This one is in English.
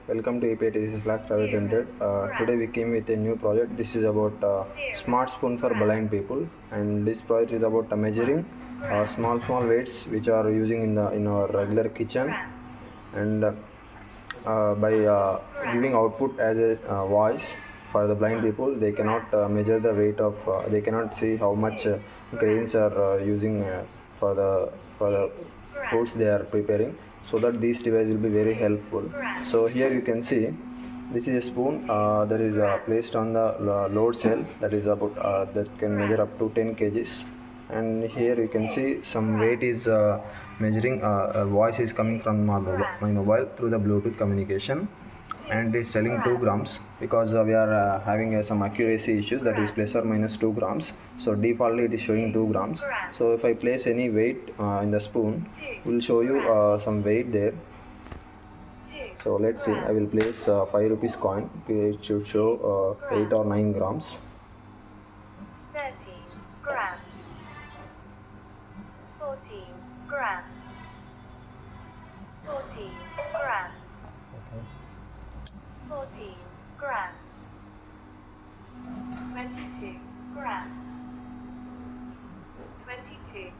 Welcome to EPIT. This is Lakh Private Limited. Today we came with a new project. This is about smart spoon for blind people, and this project is about measuring small weights which are using in our regular kitchen, and by giving output as a voice for the blind people, they cannot measure the weight of. They cannot see how much grains are using for the foods they are preparing, so that this device will be very helpful. So here you can see this is a spoon that is placed on the load cell, that is about that can measure up to 10 kgs. And here you can see some weight is measuring, a voice is coming from my mobile through the Bluetooth communication, and is telling 2 grams because we are having some accuracy issues, that is plus or minus 2 grams. So defaultly it is showing 2 grams. So if I place any weight in the spoon, will show you some weight there. So let's see, I will place 5 rupees coin. It should show 8 or 9 grams. 13 grams, 14 grams, 14 grams, 14 grams, 22 grams, 22